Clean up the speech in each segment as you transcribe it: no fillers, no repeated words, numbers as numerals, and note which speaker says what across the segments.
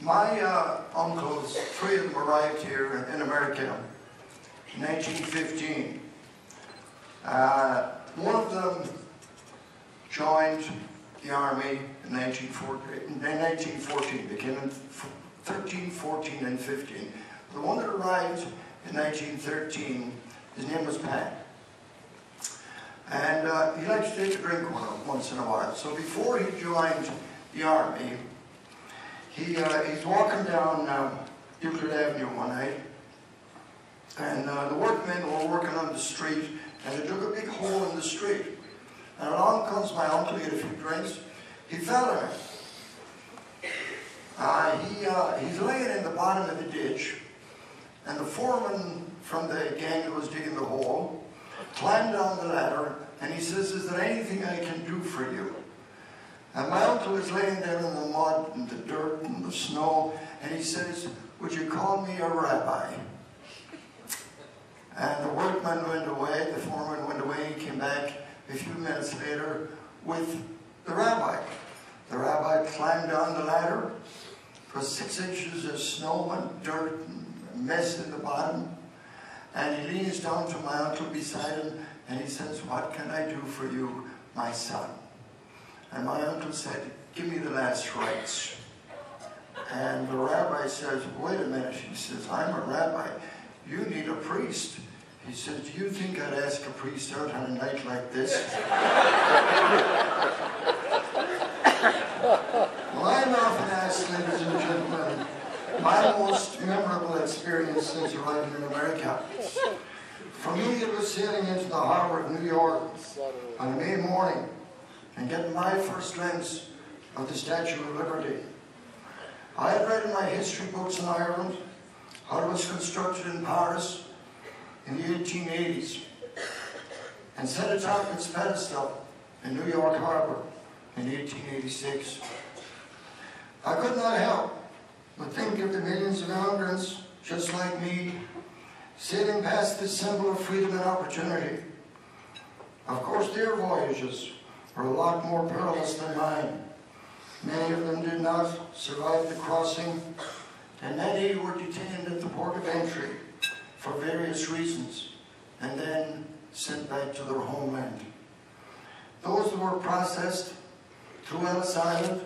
Speaker 1: My uncles, three of them arrived here in America in 1915. One of them joined the army in 1914. They came in 13, 14, and 15. The one that arrived in 1913, his name was Pat. And he liked to take a drink once in a while. So before he joined the army, he's walking down Euclid Avenue one night, and the workmen were working on the street, and they dug a big hole in the street. And along comes my uncle to get a few drinks. He fell in it. He's laying in the bottom of the ditch, and the foreman from the gang that was digging the hole climbed down the ladder, and he says, "Is there anything I can do for you?" And my uncle is laying there in the mud and the dirt and the snow, and he says, "Would you call me a rabbi?" And the workman went away, the foreman went away, he came back a few minutes later with the rabbi. The rabbi climbed down the ladder. It was 6 inches of snow and dirt and mess in the bottom. And he leans down to my uncle beside him, and he says, "What can I do for you, my son?" And my uncle said, "Give me the last rites." And the rabbi says, "Wait a minute." He says, "I'm a rabbi. You need a priest." He says, "Do you think I'd ask a priest out on a night like this?" Well, I'm often asked, ladies and gentlemen, my most memorable experience since arriving in America. For me, it was sailing into the harbor of New York on a May morning and getting my first glimpse of the Statue of Liberty. I had read in my history books in Ireland how it was constructed in Paris in the 1880s and set atop its pedestal in New York Harbor in 1886. I could not help but think of the millions of immigrants just like me sailing past this symbol of freedom and opportunity. Of course, their voyages were a lot more perilous than mine. Many of them did not survive the crossing, and many were detained at the port of entry for various reasons, and then sent back to their homeland. Those that were processed through Ellis Island,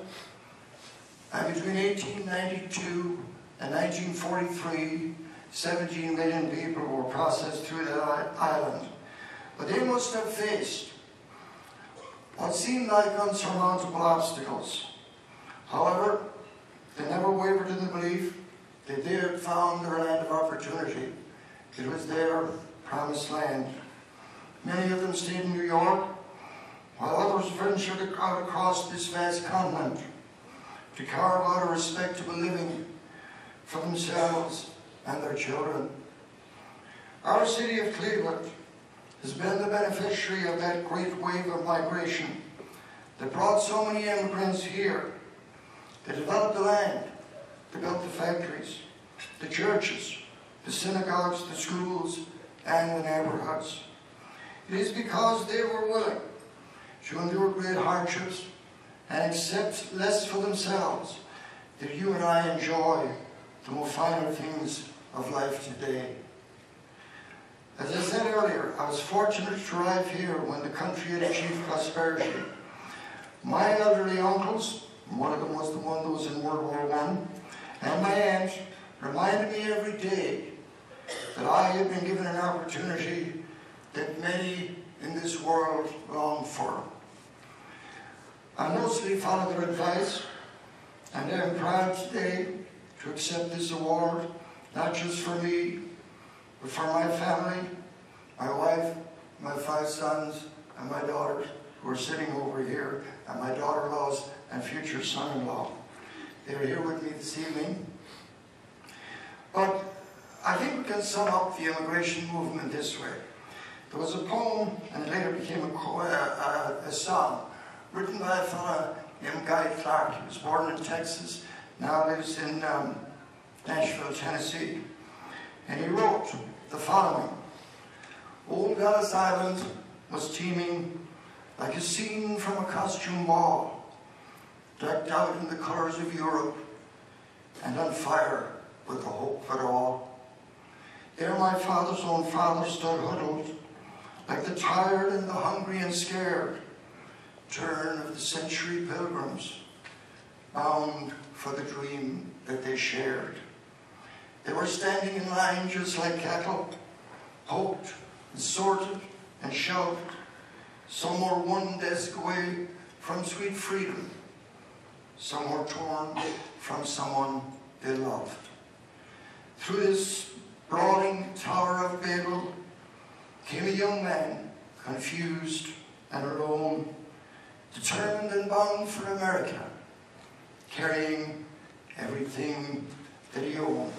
Speaker 1: and between 1892 and 1943, 17 million people were processed through that island. But they must have faced what seemed like unsurmountable obstacles. However, they never wavered in the belief that they had found their land of opportunity. It was their promised land. Many of them stayed in New York, while others ventured out across this vast continent to carve out a respectable living for themselves and their children. Our city of Cleveland has been the beneficiary of that great wave of migration that brought so many immigrants here. They developed the land, they built the factories, the churches, the synagogues, the schools, and the neighborhoods. It is because they were willing to endure great hardships and accept less for themselves that you and I enjoy the more finer things of life today. As I said earlier, I was fortunate to arrive here when the country had achieved prosperity. My elderly uncles, one of them was the one that was in World War I, and my aunt reminded me every day that I had been given an opportunity that many in this world long for. I mostly followed their advice, and I am proud today to accept this award, not just for me, but for my family, my wife, my 5 sons, and my daughters who are sitting over here, and my daughter-in-laws and future son-in-law. They're here with me this evening. But I think we can sum up the immigration movement this way. There was a poem, and it later became a song, written by a fellow named Guy Clark. He was born in Texas, now lives in Nashville, Tennessee. And he wrote the following: "Old Ellis Island was teeming like a scene from a costume ball, decked out in the colors of Europe. and on fire with the hope of it all. Ere my father's own father stood huddled, like the tired and the hungry and scared, turn of the century pilgrims, bound for the dream that they shared. They were standing in line just like cattle, poked and sorted and shoved. Some were one desk away from sweet freedom. Some were torn from someone they loved. Through this brawling Tower of Babel came a young man, confused and alone, determined and bound for America, carrying everything that he owned.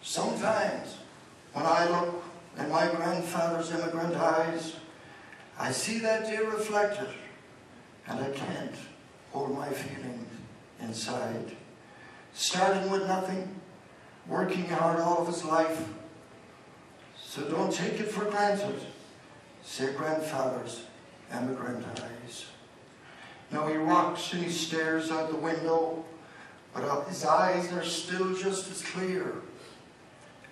Speaker 1: Sometimes, when I look in my grandfather's immigrant eyes, I see that day reflected, and I can't hold my feelings inside. Starting with nothing, working hard all of his life. So don't take it for granted, say grandfather's immigrant eyes. Now he rocks and he stares out the window, but his eyes are still just as clear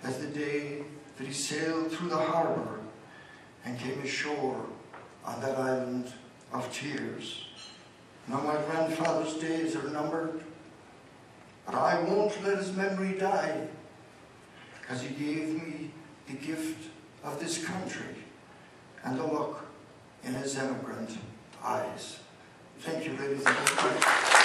Speaker 1: as the day that he sailed through the harbor and came ashore on that island of tears. Now my grandfather's days are numbered, but I won't let his memory die, because he gave me the gift of this country and the look in his immigrant eyes. Thank you, ladies and gentlemen.